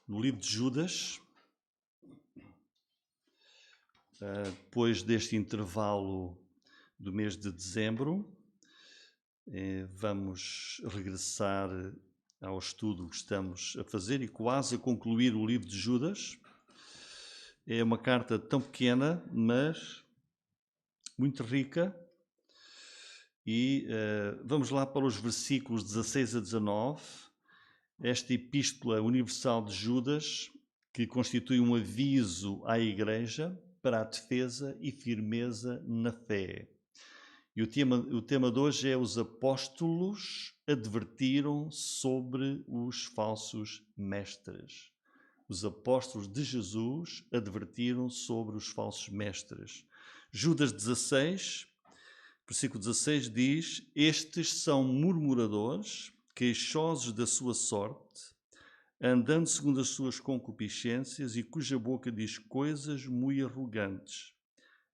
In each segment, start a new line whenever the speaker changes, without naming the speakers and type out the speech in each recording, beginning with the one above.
no livro de Judas, depois deste intervalo do mês de dezembro, vamos regressar ao estudo que estamos a fazer e quase a concluir o livro de Judas. É uma carta tão pequena, mas muito rica. E vamos lá para os versículos 16 a 19. Esta epístola universal de Judas, que constitui um aviso à Igreja para a defesa e firmeza na fé. E o tema de hoje é: os apóstolos advertiram sobre os falsos mestres. Os apóstolos de Jesus advertiram sobre os falsos mestres. Judas 16, versículo 16 diz: estes são murmuradores, queixosos da sua sorte, andando segundo as suas concupiscências, e cuja boca diz coisas muito arrogantes,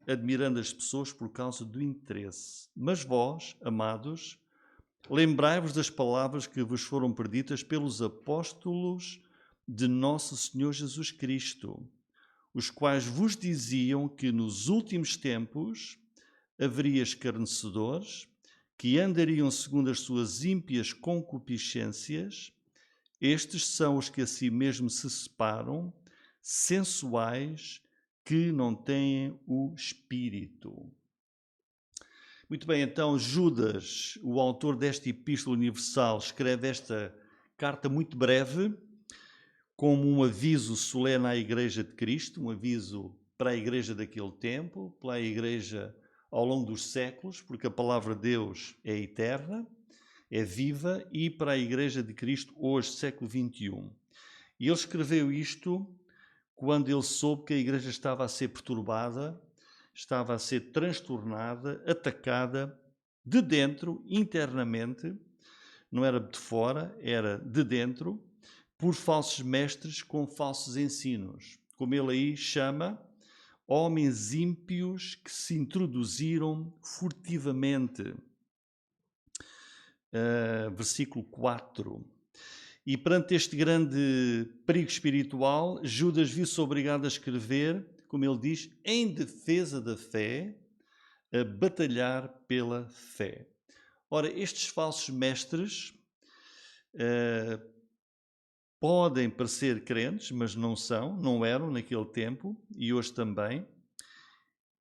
admirando as pessoas por causa do interesse. Mas vós, amados, lembrai-vos das palavras que vos foram preditas pelos apóstolos de nosso Senhor Jesus Cristo, os quais vos diziam que nos últimos tempos haveria escarnecedores, que andariam segundo as suas ímpias concupiscências. Estes são os que a si mesmo se separam, sensuais, que não têm o Espírito. Muito bem, então Judas, o autor desta Epístola Universal, escreve esta carta muito breve, como um aviso solene à Igreja de Cristo, um aviso para a Igreja daquele tempo, para a Igreja ao longo dos séculos, porque a palavra de Deus é eterna, é viva, e para a Igreja de Cristo hoje, século XXI. E ele escreveu isto quando ele soube que a Igreja estava a ser perturbada, estava a ser transtornada, atacada de dentro, internamente, não era de fora, era de dentro, por falsos mestres com falsos ensinos. Como ele aí chama, homens ímpios que se introduziram furtivamente. Versículo 4. E perante este grande perigo espiritual, Judas viu-se obrigado a escrever, como ele diz, em defesa da fé, a batalhar pela fé. Ora, estes falsos mestres podem parecer crentes, mas não eram naquele tempo e hoje também,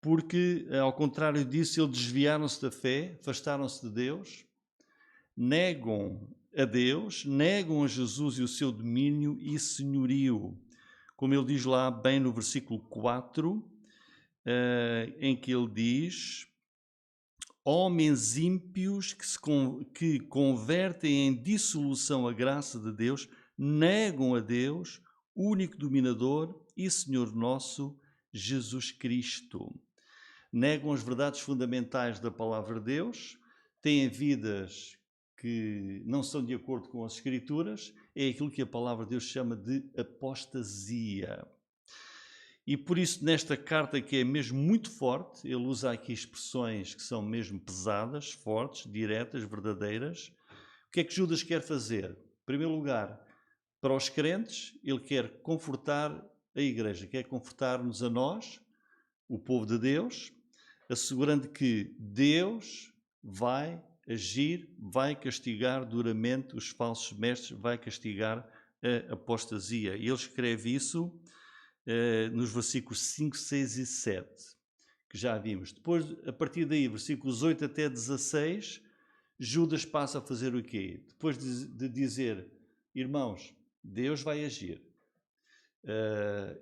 porque, ao contrário disso, eles desviaram-se da fé, afastaram-se de Deus, negam a Deus, negam a Jesus e o seu domínio e senhorio. Como ele diz lá bem no versículo 4, em que ele diz: homens ímpios que convertem em dissolução a graça de Deus, negam a Deus, único dominador e Senhor nosso, Jesus Cristo. Negam as verdades fundamentais da palavra de Deus, têm vidas que não são de acordo com as Escrituras, é aquilo que a palavra de Deus chama de apostasia. E por isso, nesta carta, que é mesmo muito forte, ele usa aqui expressões que são mesmo pesadas, fortes, diretas, verdadeiras. O que é que Judas quer fazer? Em primeiro lugar, para os crentes, ele quer confortar a Igreja, quer confortar-nos a nós, o povo de Deus, assegurando que Deus vai agir, vai castigar duramente os falsos mestres, vai castigar a apostasia. E ele escreve isso nos versículos 5, 6 e 7, que já vimos. Depois, a partir daí, versículos 8 até 16, Judas passa a fazer o quê? Depois de dizer, irmãos, Deus vai agir,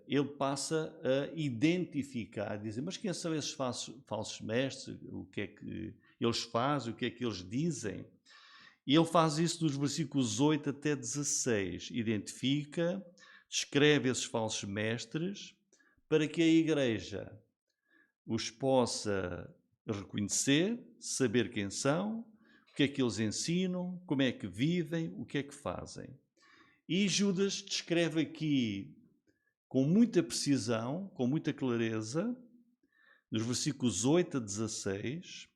ele passa a identificar, a dizer, mas quem são esses falsos mestres? O que é que eles fazem? O que é que eles dizem? E ele faz isso dos versículos 8 até 16. Identifica, descreve esses falsos mestres para que a Igreja os possa reconhecer, saber quem são, o que é que eles ensinam, como é que vivem, o que é que fazem. E Judas descreve aqui com muita precisão, com muita clareza, nos versículos 8 a 16,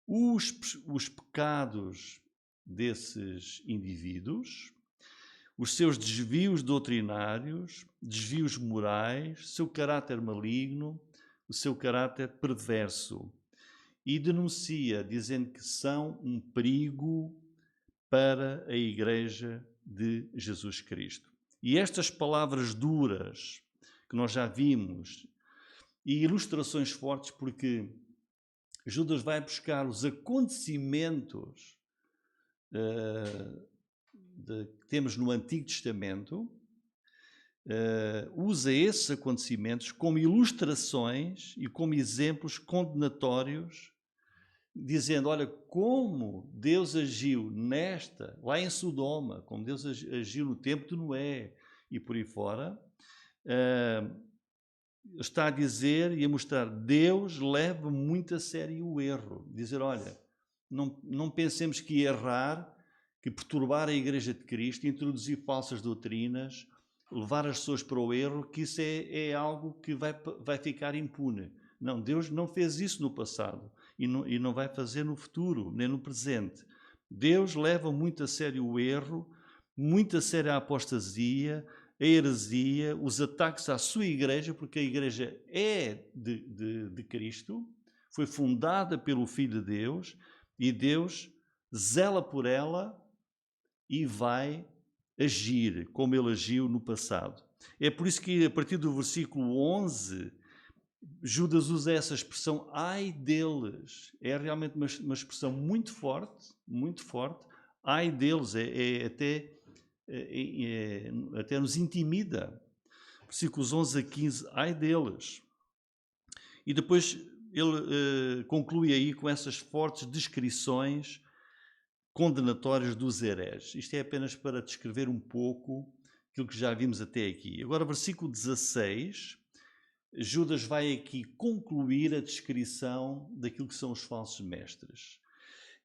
os pecados desses indivíduos, os seus desvios doutrinários, desvios morais, seu caráter maligno, o seu caráter perverso. E denuncia, dizendo que são um perigo para a Igreja de Jesus Cristo. E estas palavras duras que nós já vimos e ilustrações fortes, porque Judas vai buscar os acontecimentos que temos no Antigo Testamento, usa esses acontecimentos como ilustrações e como exemplos condenatórios, dizendo, olha, como Deus agiu lá em Sodoma, como Deus agiu no tempo de Noé e por aí fora, está a dizer e a mostrar, Deus leva muito a sério o erro. Dizer, olha, não pensemos que errar, que perturbar a Igreja de Cristo, introduzir falsas doutrinas, levar as pessoas para o erro, que isso é algo que vai ficar impune. Não, Deus não fez isso no passado e não vai fazer no futuro, nem no presente. Deus leva muito a sério o erro, muito a sério a apostasia, a heresia, os ataques à sua Igreja, porque a Igreja é de Cristo, foi fundada pelo Filho de Deus e Deus zela por ela e vai agir como ele agiu no passado. É por isso que a partir do versículo 11, Judas usa essa expressão, ai deles. É realmente uma expressão muito forte, ai deles, até nos intimida. Versículos 11 a 15, ai deles. E depois ele conclui aí com essas fortes descrições condenatórias dos hereges. Isto é apenas para descrever um pouco aquilo que já vimos até aqui. Agora, versículo 16, Judas vai aqui concluir a descrição daquilo que são os falsos mestres.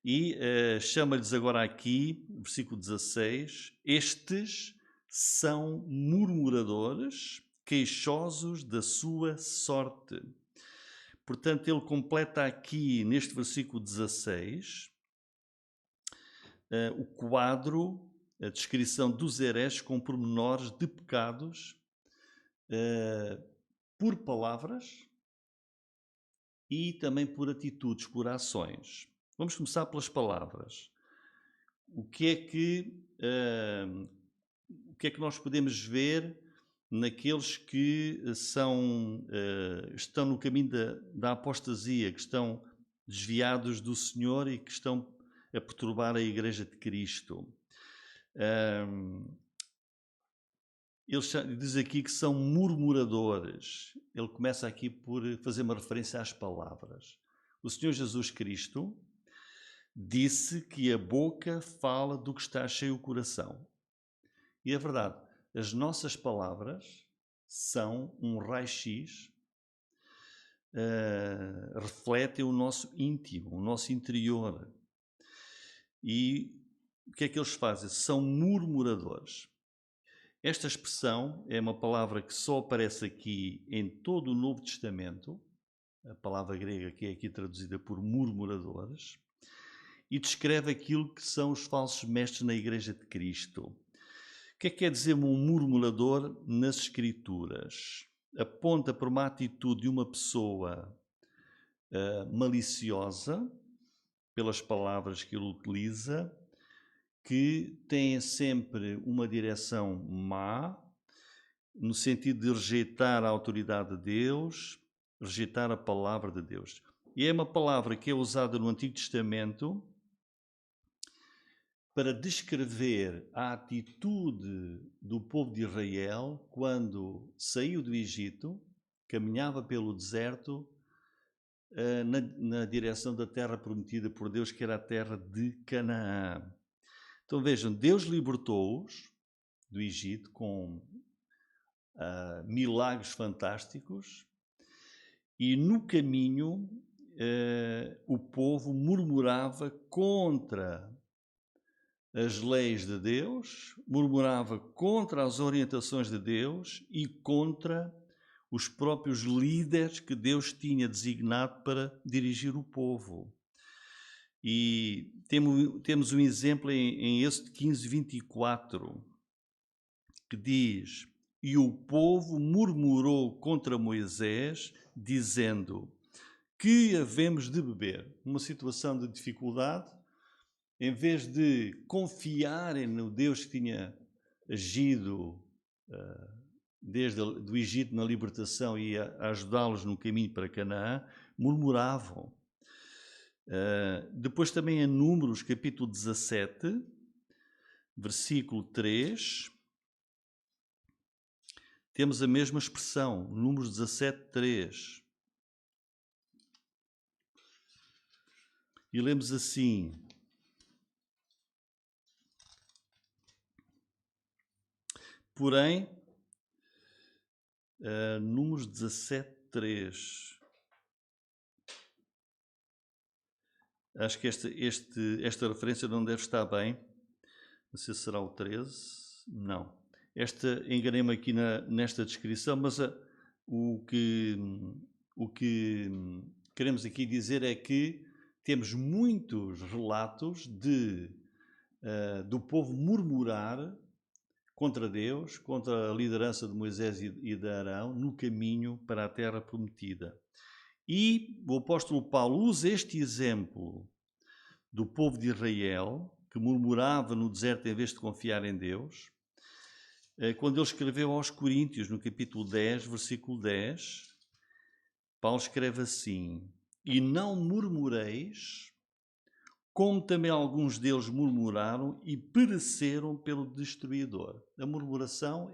E chama-lhes agora aqui, versículo 16, estes são murmuradores, queixosos da sua sorte. Portanto, ele completa aqui, neste versículo 16, o quadro, a descrição dos hereges com pormenores de pecados por palavras e também por atitudes, por ações. Vamos começar pelas palavras. O que é que nós podemos ver naqueles que estão no caminho da apostasia, que estão desviados do Senhor e que estão a perturbar a Igreja de Cristo? Ele diz aqui que são murmuradores. Ele começa aqui por fazer uma referência às palavras. O Senhor Jesus Cristo disse que a boca fala do que está cheio o coração. E é verdade, as nossas palavras são um raio-x, refletem o nosso íntimo, o nosso interior. E o que é que eles fazem? São murmuradores. Esta expressão é uma palavra que só aparece aqui em todo o Novo Testamento, a palavra grega que é aqui traduzida por murmuradores, e descreve aquilo que são os falsos mestres na Igreja de Cristo. O que é que quer dizer um murmurador nas Escrituras? Aponta para uma atitude de uma pessoa maliciosa, pelas palavras que ele utiliza, que tem sempre uma direção má, no sentido de rejeitar a autoridade de Deus, rejeitar a palavra de Deus. E é uma palavra que é usada no Antigo Testamento para descrever a atitude do povo de Israel quando saiu do Egito, caminhava pelo deserto, na direção da terra prometida por Deus, que era a terra de Canaã. Então vejam, Deus libertou-os do Egito com milagres fantásticos e no caminho o povo murmurava contra as leis de Deus, murmurava contra as orientações de Deus e contra os próprios líderes que Deus tinha designado para dirigir o povo. E temos um exemplo em Êxodo 15, 24. que diz: e o povo murmurou contra Moisés, dizendo: que havemos de beber? Uma situação de dificuldade, em vez de confiarem no Deus que tinha agido desde o Egito na libertação e a ajudá-los no caminho para Canaã, murmuravam. Depois também em Números, capítulo 17, versículo 3, temos a mesma expressão, Números 17, 3. E lemos assim: porém, Números 17, 3. Acho que esta referência não deve estar bem. Não sei se será o 13. Não. Enganei-me aqui nesta descrição, mas o que queremos aqui dizer é que temos muitos relatos do povo murmurar contra Deus, contra a liderança de Moisés e de Arão, no caminho para a terra prometida. E o apóstolo Paulo usa este exemplo do povo de Israel, que murmurava no deserto em vez de confiar em Deus, quando ele escreveu aos Coríntios, no capítulo 10, versículo 10, Paulo escreve assim: e não murmureis, como também alguns deles murmuraram e pereceram pelo destruidor. A murmuração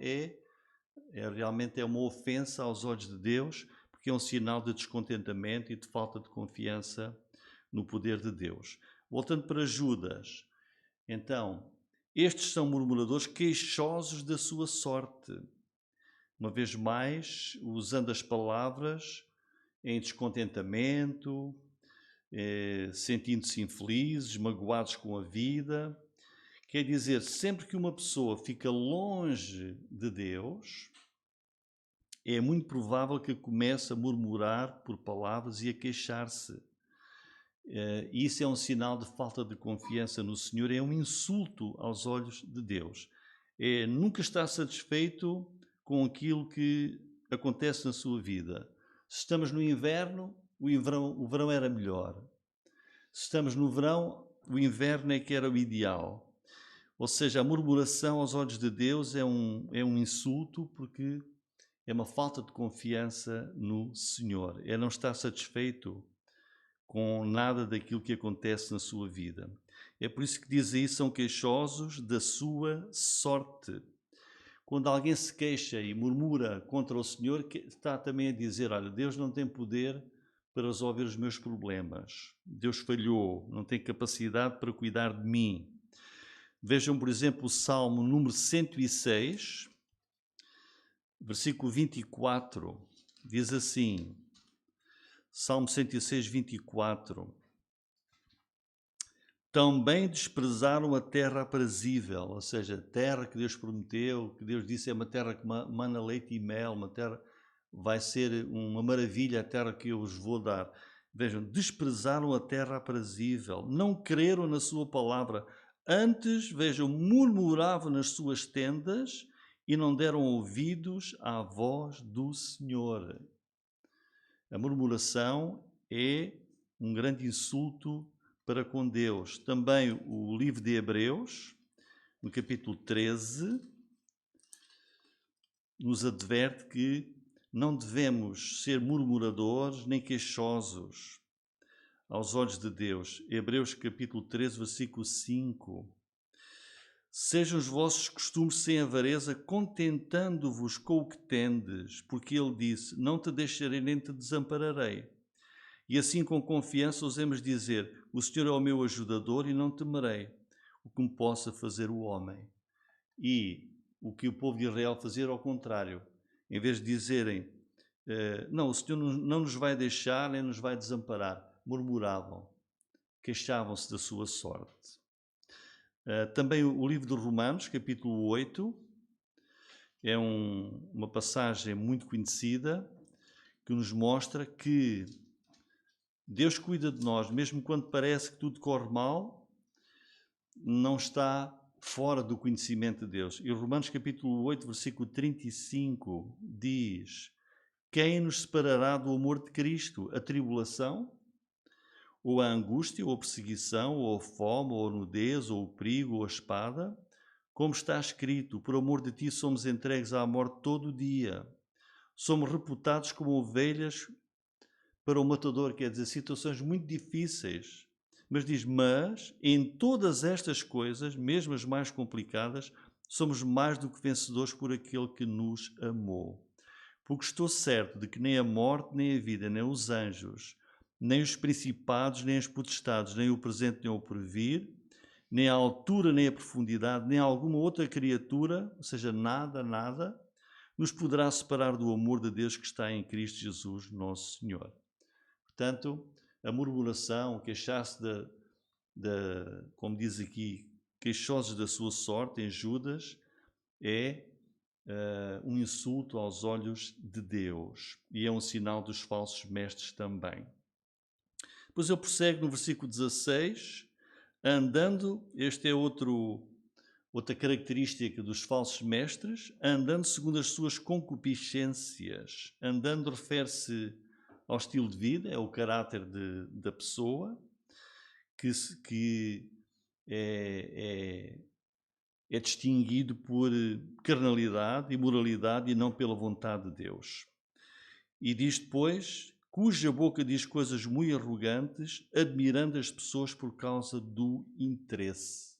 realmente uma ofensa aos olhos de Deus, porque é um sinal de descontentamento e de falta de confiança no poder de Deus. Voltando para Judas, então, estes são murmuradores queixosos da sua sorte. Uma vez mais, usando as palavras em descontentamento, sentindo-se infelizes, magoados com a vida. Quer dizer, sempre que uma pessoa fica longe de Deus, é muito provável que comece a murmurar por palavras e a queixar-se. Isso é um sinal de falta de confiança no Senhor, é um insulto aos olhos de Deus. Nunca está satisfeito com aquilo que acontece na sua vida. Se estamos no inverno, o verão era melhor. Se estamos no verão, o inverno é que era o ideal. Ou seja, a murmuração aos olhos de Deus é um insulto, porque é uma falta de confiança no Senhor. É não estar satisfeito com nada daquilo que acontece na sua vida. É por isso que diz aí, são queixosos da sua sorte. Quando alguém se queixa e murmura contra o Senhor, está também a dizer: olha, Deus não tem poder para resolver os meus problemas. Deus falhou, não tem capacidade para cuidar de mim. Vejam, por exemplo, o Salmo número 106, versículo 24, diz assim, Salmo 106, 24: também desprezaram a terra aprazível, ou seja, a terra que Deus prometeu, que Deus disse é uma terra que mana leite e mel, uma terra vai ser uma maravilha, a terra que eu vos vou dar. Vejam, desprezaram a terra aprazível, não creram na sua palavra, antes, vejam, murmuravam nas suas tendas e não deram ouvidos à voz do Senhor. A murmuração é um grande insulto para com Deus. Também o livro de Hebreus, no capítulo 13, nos adverte que não devemos ser murmuradores nem queixosos aos olhos de Deus. Hebreus capítulo 13, versículo 5. Sejam os vossos costumes sem avareza, contentando-vos com o que tendes, porque ele disse: não te deixarei nem te desampararei. E assim com confiança ousemos dizer: o Senhor é o meu ajudador e não temerei o que me possa fazer o homem. E o que o povo de Israel fazia ao contrário. Em vez de dizerem: não, o Senhor não nos vai deixar nem nos vai desamparar, murmuravam, queixavam-se da sua sorte. Também o livro de Romanos, capítulo 8, é uma passagem muito conhecida que nos mostra que Deus cuida de nós, mesmo quando parece que tudo corre mal, não está fora do conhecimento de Deus. E Romanos capítulo 8, versículo 35 diz: quem nos separará do amor de Cristo? A tribulação? Ou a angústia, ou a perseguição, ou a fome, ou a nudez, ou o perigo, ou a espada? Como está escrito, por amor de ti somos entregues à morte todo o dia. Somos reputados como ovelhas para o matador, quer dizer, situações muito difíceis. Mas diz, mas em todas estas coisas, mesmo as mais complicadas, somos mais do que vencedores por aquele que nos amou. Porque estou certo de que nem a morte, nem a vida, nem os anjos, nem os principados, nem as potestades, nem o presente, nem o porvir, nem a altura, nem a profundidade, nem alguma outra criatura, ou seja, nada, nos poderá separar do amor de Deus que está em Cristo Jesus, nosso Senhor. Portanto, a murmuração, queixar-se como diz aqui, queixosos da sua sorte em Judas, é um insulto aos olhos de Deus e é um sinal dos falsos mestres também. Depois ele prossegue no versículo 16, andando, este é outra característica dos falsos mestres, andando segundo as suas concupiscências. Andando refere-se ao estilo de vida, é o caráter da pessoa, que é distinguido por carnalidade e moralidade e não pela vontade de Deus. E diz depois, cuja boca diz coisas muito arrogantes, admirando as pessoas por causa do interesse.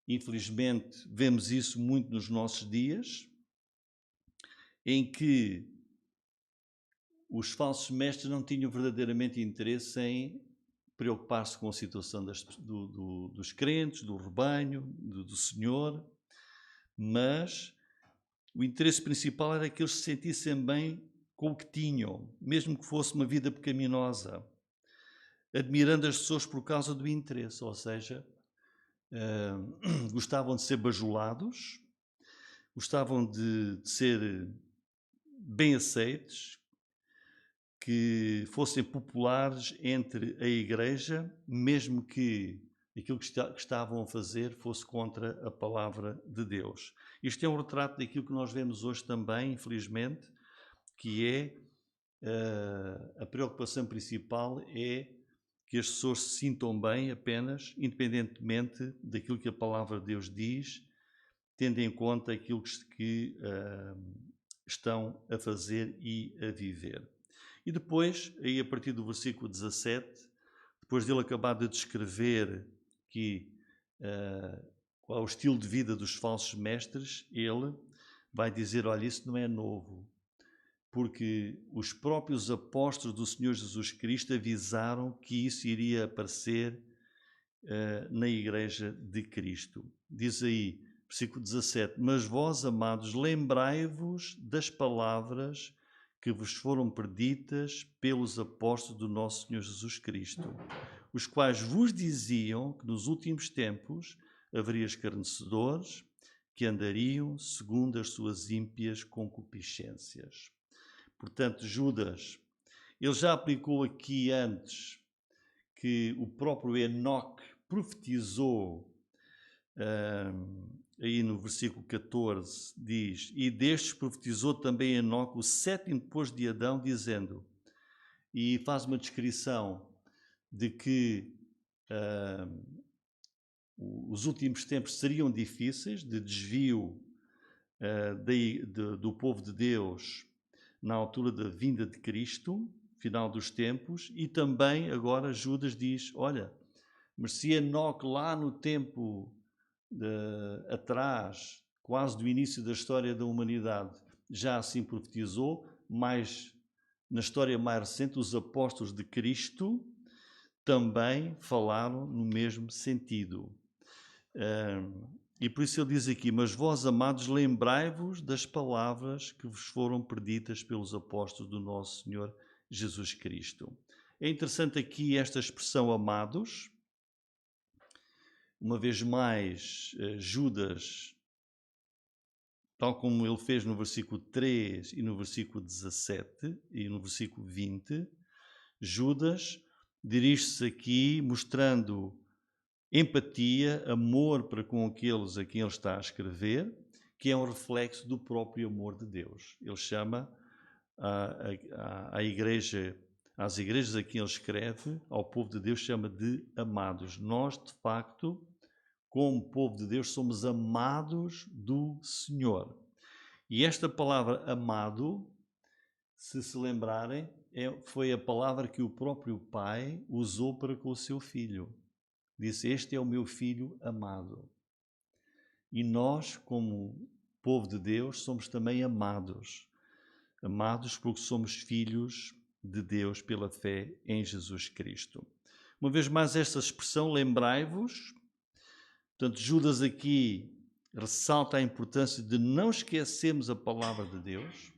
Infelizmente, vemos isso muito nos nossos dias, em que os falsos mestres não tinham verdadeiramente interesse em preocupar-se com a situação dos crentes, do rebanho, do Senhor, mas o interesse principal era que eles se sentissem bem com o que tinham, mesmo que fosse uma vida pecaminosa, admirando as pessoas por causa do interesse, ou seja, gostavam de ser bajulados, gostavam de ser bem aceitos, que fossem populares entre a igreja, mesmo que aquilo que estavam a fazer fosse contra a palavra de Deus. Isto é um retrato daquilo que nós vemos hoje também, infelizmente, que é a preocupação principal é que as pessoas se sintam bem apenas, independentemente daquilo que a palavra de Deus diz, tendo em conta aquilo que estão a fazer e a viver. E depois, aí a partir do versículo 17, depois dele acabar de descrever que qual é o estilo de vida dos falsos mestres, ele vai dizer, olha, isso não é novo, porque os próprios apóstolos do Senhor Jesus Cristo avisaram que isso iria aparecer na Igreja de Cristo. Diz aí, versículo 17, mas vós, amados, lembrai-vos das palavras que vos foram preditas pelos apóstolos do nosso Senhor Jesus Cristo, os quais vos diziam que nos últimos tempos haveria escarnecedores que andariam segundo as suas ímpias concupiscências. Portanto, Judas, ele já aplicou aqui antes que o próprio Enoque profetizou, aí no versículo 14 diz, e destes profetizou também Enoque, o sétimo depois de Adão, dizendo, e faz uma descrição de que os últimos tempos seriam difíceis, de desvio do povo de Deus na altura da vinda de Cristo, final dos tempos, e também agora Judas diz, olha, mas se Enoque lá no tempo atrás, quase do início da história da humanidade, já assim profetizou, mas na história mais recente, os apóstolos de Cristo também falaram no mesmo sentido. E por isso ele diz aqui, mas vós, amados, lembrai-vos das palavras que vos foram preditas pelos apóstolos do nosso Senhor Jesus Cristo. É interessante aqui esta expressão amados. Uma vez mais, Judas, tal como ele fez no versículo 3 e no versículo 17 e no versículo 20, Judas dirige-se aqui mostrando empatia, amor para com aqueles a quem ele está a escrever, que é um reflexo do próprio amor de Deus. Ele chama a igreja, às igrejas a quem ele escreve, ao povo de Deus, chama de amados. Nós, de facto, como povo de Deus, somos amados do Senhor. E esta palavra amado, se lembrarem, foi a palavra que o próprio Pai usou para com o seu filho. Disse: este é o meu filho amado. E nós, como povo de Deus, somos também amados. Amados porque somos filhos de Deus pela fé em Jesus Cristo. Uma vez mais esta expressão, lembrai-vos. Portanto, Judas aqui ressalta a importância de não esquecermos a palavra de Deus,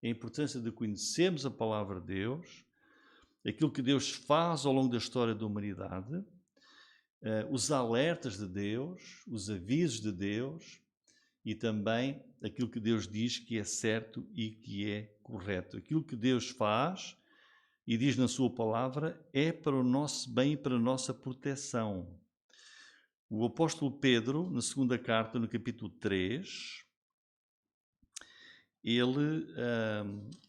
a importância de conhecermos a palavra de Deus, aquilo que Deus faz ao longo da história da humanidade, os alertas de Deus, os avisos de Deus e também aquilo que Deus diz que é certo e que é correto. Aquilo que Deus faz e diz na sua palavra é para o nosso bem e para a nossa proteção. O apóstolo Pedro, na segunda carta, no capítulo 3, ele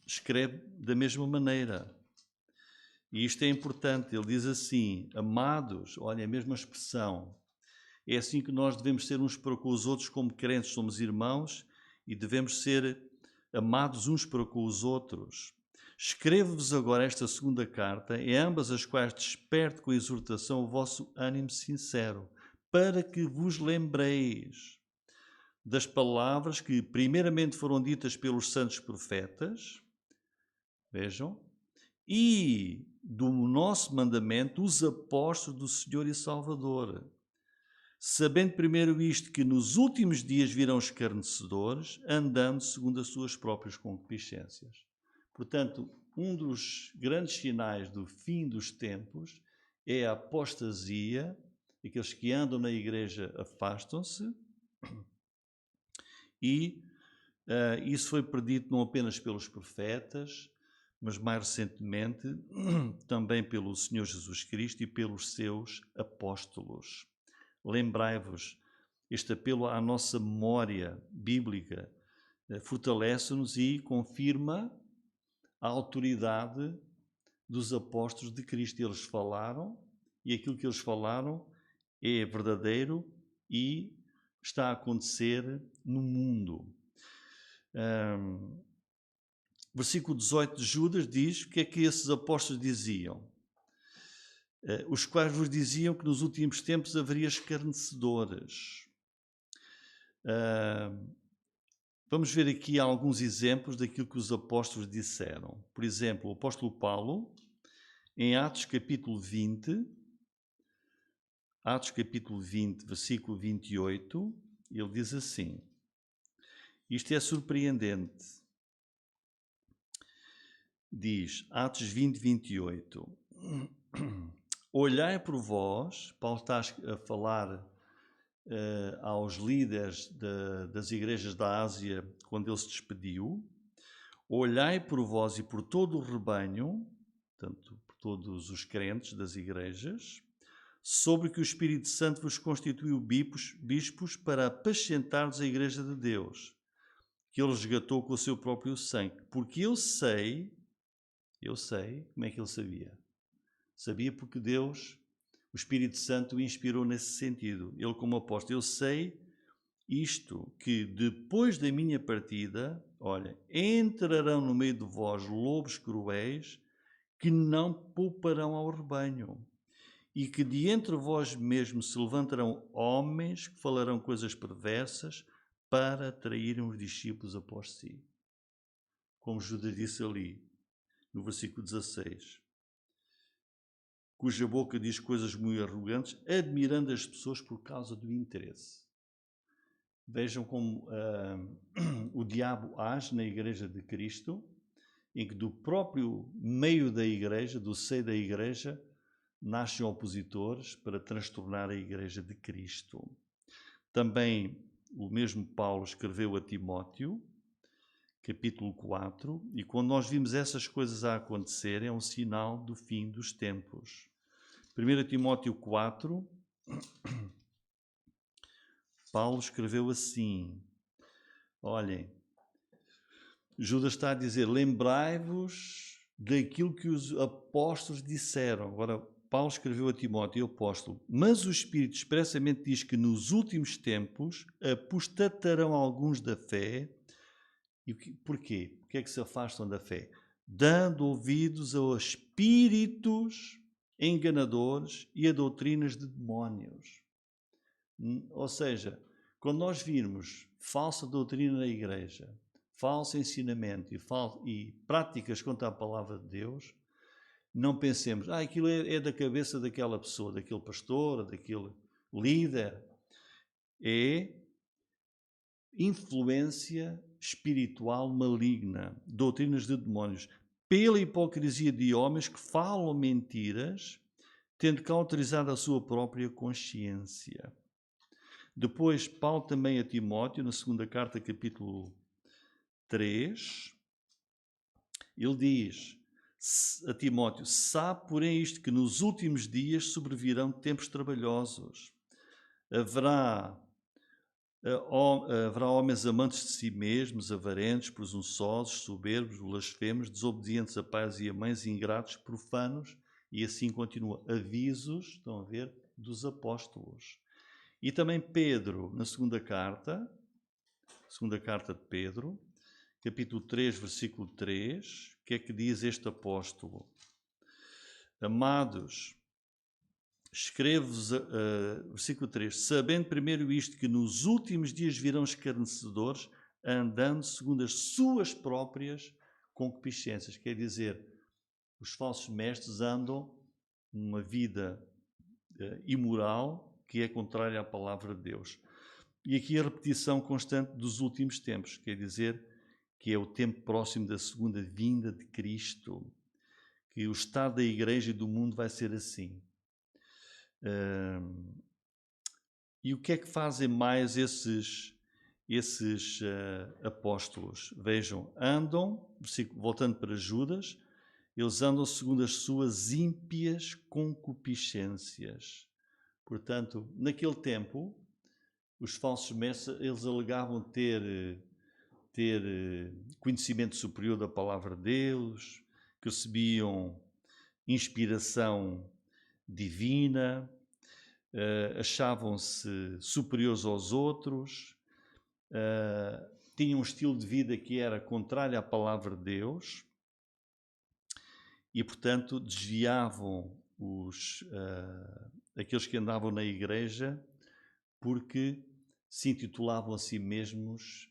escreve da mesma maneira. E isto é importante. Ele diz assim: amados, olha, a mesma expressão. É assim que nós devemos ser uns para com os outros, como crentes, somos irmãos e devemos ser amados uns para com os outros. Escrevo-vos agora esta segunda carta, em ambas as quais desperto com exortação o vosso ânimo sincero, para que vos lembreis das palavras que primeiramente foram ditas pelos santos profetas, vejam, e do nosso mandamento, os apóstolos do Senhor e Salvador. Sabendo primeiro isto, que nos últimos dias virão escarnecedores, andando segundo as suas próprias concupiscências. Portanto, um dos grandes sinais do fim dos tempos é a apostasia. Aqueles que andam na igreja afastam-se, e isso foi predito não apenas pelos profetas, mas mais recentemente também pelo Senhor Jesus Cristo e pelos seus apóstolos. Lembrai-vos, este apelo à nossa memória bíblica fortalece-nos e confirma a autoridade dos apóstolos de Cristo. Eles falaram, e aquilo que eles falaram é verdadeiro e está a acontecer no mundo. Versículo 18 de Judas diz o que é que esses apóstolos diziam. Os quais vos diziam que nos últimos tempos haveria escarnecedores. Vamos ver aqui alguns exemplos daquilo que os apóstolos disseram. Por exemplo, o apóstolo Paulo, em Atos capítulo 20, versículo 28, ele diz assim, isto é surpreendente, diz, Atos 20, 28, olhai por vós, Paulo está a falar aos líderes das igrejas da Ásia quando ele se despediu, olhai por vós e por todo o rebanho, portanto, por todos os crentes das igrejas, sobre que o Espírito Santo vos constituiu bispos para apacentar-vos a igreja de Deus, que ele resgatou com o seu próprio sangue. Porque eu sei, como é que ele sabia? Sabia porque Deus, o Espírito Santo, o inspirou nesse sentido. Ele, como apóstolo, eu sei isto, que depois da minha partida, olha, entrarão no meio de vós lobos cruéis que não pouparão ao rebanho, e que de entre vós mesmos se levantarão homens que falarão coisas perversas para atraírem os discípulos após si. Como Judas disse ali, no versículo 16, cuja boca diz coisas muito arrogantes, admirando as pessoas por causa do interesse. Vejam como o diabo age na igreja de Cristo, em que do próprio meio da igreja, do seio da igreja, nascem opositores para transtornar a igreja de Cristo. Também o mesmo Paulo escreveu a Timóteo, capítulo 4, e quando nós vimos essas coisas a acontecer, é um sinal do fim dos tempos. 1 Timóteo 4, Paulo escreveu assim, olhem, Judas está a dizer, lembrai-vos daquilo que os apóstolos disseram. Agora, Paulo escreveu a Timóteo, o apóstolo, mas o Espírito expressamente diz que nos últimos tempos apostatarão alguns da fé. E porquê? Porque é que se afastam da fé? Dando ouvidos a espíritos enganadores e a doutrinas de demónios. Ou seja, quando nós virmos falsa doutrina na igreja, falso ensinamento e práticas contra a palavra de Deus, não pensemos, aquilo é da cabeça daquela pessoa, daquele pastor, daquele líder. É influência espiritual maligna, doutrinas de demónios, pela hipocrisia de homens que falam mentiras, tendo cauterizado a sua própria consciência. Depois, Paulo também a Timóteo, na segunda carta, capítulo 3, ele diz a Timóteo, sabe, porém, isto, que nos últimos dias sobrevirão tempos trabalhosos. Haverá homens amantes de si mesmos, avarentos, presunçosos, soberbos, blasfemos, desobedientes a pais e a mães, ingratos, profanos, e assim continua. Avisos, estão a ver, dos apóstolos. E também Pedro, na segunda carta de Pedro, capítulo 3, versículo 3, o que é que diz este apóstolo? Amados, escrevo-vos, versículo 3, sabendo primeiro isto, que nos últimos dias virão escarnecedores, andando segundo as suas próprias concupiscências. Quer dizer, os falsos mestres andam numa vida imoral que é contrária à palavra de Deus. E aqui a repetição constante dos últimos tempos, quer dizer que é o tempo próximo da segunda vinda de Cristo, que o estado da igreja e do mundo vai ser assim. E o que é que fazem mais esses apóstolos? Vejam, andam, voltando para Judas, eles andam segundo as suas ímpias concupiscências. Portanto, naquele tempo, os falsos mestres, eles alegavam ter conhecimento superior da palavra de Deus, que recebiam inspiração divina, achavam-se superiores aos outros, tinham um estilo de vida que era contrário à palavra de Deus e, portanto, desviavam aqueles que andavam na igreja porque se intitulavam a si mesmos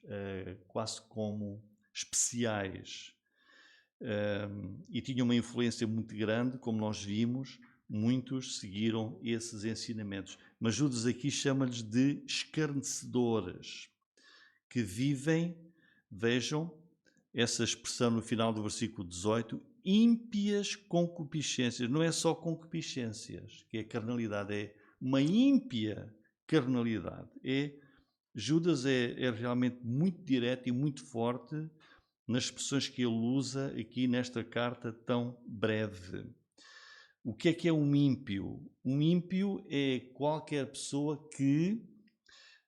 quase como especiais e tinham uma influência muito grande, como nós vimos, muitos seguiram esses ensinamentos. Mas Judas aqui chama-lhes de escarnecedores, que vivem, vejam, essa expressão no final do versículo 18, ímpias concupiscências. Não é só concupiscências, que é carnalidade, é uma ímpia carnalidade. Judas é realmente muito direto e muito forte nas expressões que ele usa aqui nesta carta tão breve. O que é um ímpio? Um ímpio é qualquer pessoa que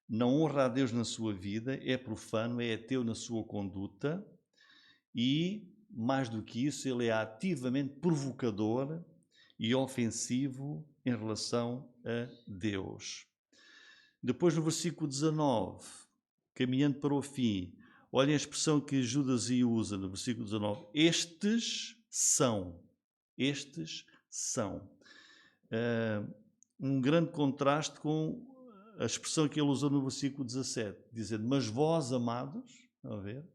não honra a Deus na sua vida, é profano, é ateu na sua conduta e, mais do que isso, ele é ativamente provocador e ofensivo em relação a Deus. Depois, no versículo 19, caminhando para o fim, olhem a expressão que Judas usa no versículo 19. Estes são. Um grande contraste com a expressão que ele usou no versículo 17, dizendo, mas vós, amados, a ver,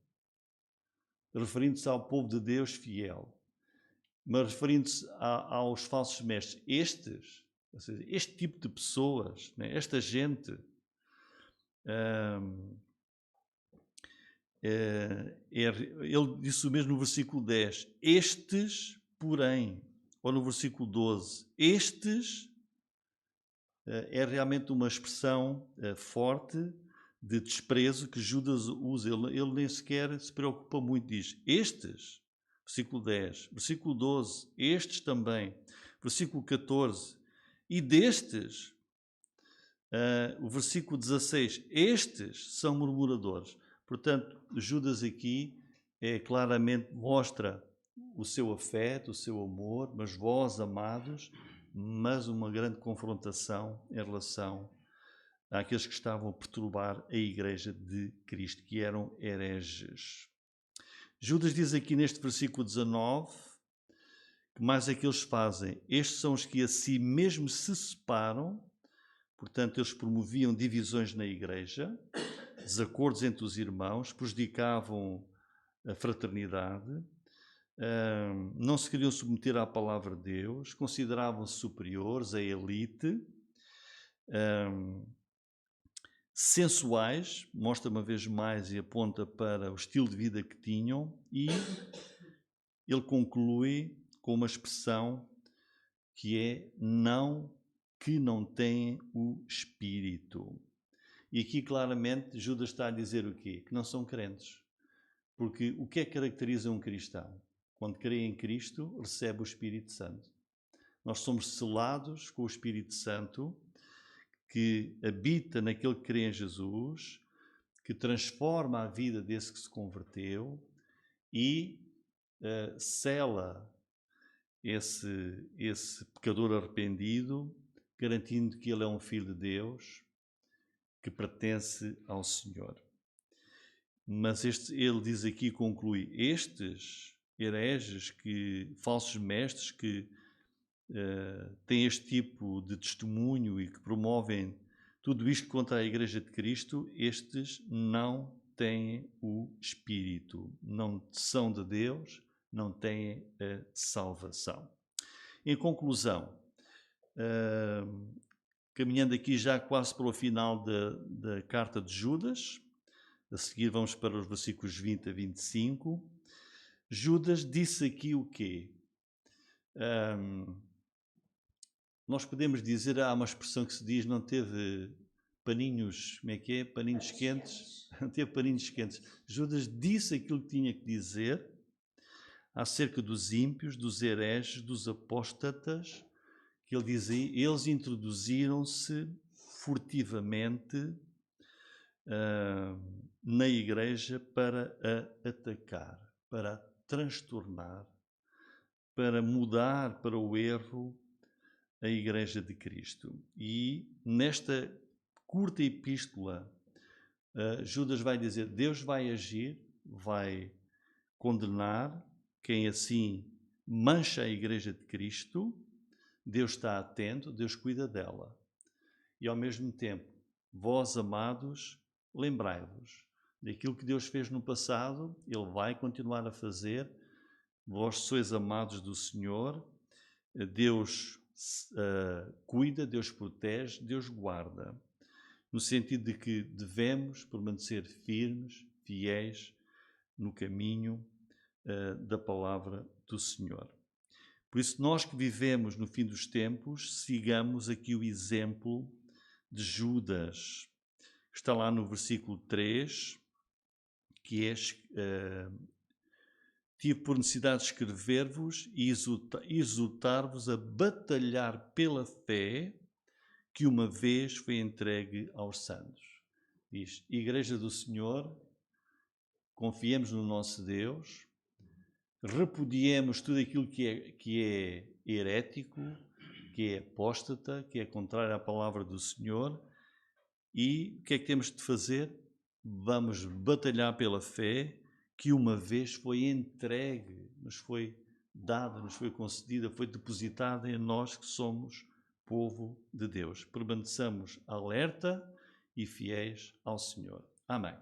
referindo-se ao povo de Deus fiel, mas referindo-se aos falsos mestres, ou seja, este tipo de pessoas, né, esta gente, ele disse o mesmo no versículo 10, estes, porém, ou no versículo 12, estes é realmente uma expressão forte de desprezo que Judas usa. Ele nem sequer se preocupa muito, diz estes, versículo 10, versículo 12, estes também, versículo 14, e destes o versículo 16, estes são murmuradores. Portanto, Judas aqui claramente mostra o seu afeto, o seu amor, mas vós, amados, mas uma grande confrontação em relação àqueles que estavam a perturbar a igreja de Cristo, que eram hereges. Judas diz aqui neste versículo 19, que mais é que eles fazem? Estes são os que a si mesmo se separam, portanto eles promoviam divisões na igreja, desacordos entre os irmãos, prejudicavam a fraternidade, não se queriam submeter à palavra de Deus, consideravam-se superiores, a elite, sensuais, mostra uma vez mais e aponta para o estilo de vida que tinham, e ele conclui com uma expressão que é que não têm o Espírito. E aqui claramente Judas está a dizer o quê? Que não são crentes. Porque o que é que caracteriza um cristão? Quando crê em Cristo, recebe o Espírito Santo. Nós somos selados com o Espírito Santo, que habita naquele que crê em Jesus, que transforma a vida desse que se converteu e sela esse pecador arrependido, garantindo que ele é um filho de Deus, que pertence ao Senhor. Mas ele diz aqui, conclui, estes hereges, falsos mestres que têm este tipo de testemunho e que promovem tudo isto contra a Igreja de Cristo, estes não têm o Espírito, não são de Deus, não têm a salvação. Em conclusão, caminhando aqui já quase para o final da carta de Judas, a seguir vamos para os versículos 20 a 25. Judas disse aqui o quê? Nós podemos dizer, há uma expressão que se diz, não teve paninhos, como é que é? Paninhos quentes? Não teve paninhos quentes. Judas disse aquilo que tinha que dizer acerca dos ímpios, dos hereges, dos apóstatas, que ele dizia, eles introduziram-se furtivamente na igreja para a atacar, para a transtornar, para mudar para o erro a igreja de Cristo. E nesta curta epístola, Judas vai dizer, Deus vai agir, vai condenar quem assim mancha a igreja de Cristo, Deus está atento, Deus cuida dela. E ao mesmo tempo, vós, amados, lembrai-vos daquilo que Deus fez no passado, Ele vai continuar a fazer. Vós sois amados do Senhor, Deus cuida, Deus protege, Deus guarda. No sentido de que devemos permanecer firmes, fiéis no caminho da palavra do Senhor. Por isso, nós que vivemos no fim dos tempos, sigamos aqui o exemplo de Judas. Está lá no versículo 3, que é tive por necessidade de escrever-vos e exortar-vos a batalhar pela fé que uma vez foi entregue aos santos. Diz, Igreja do Senhor, confiemos no nosso Deus, repudiemos tudo aquilo que é herético, que é apóstata, que é contrário à palavra do Senhor. E o que é que temos de fazer? Vamos batalhar pela fé que uma vez foi entregue, nos foi dada, nos foi concedida, foi depositada em nós que somos povo de Deus. Permaneçamos alerta e fiéis ao Senhor. Amém.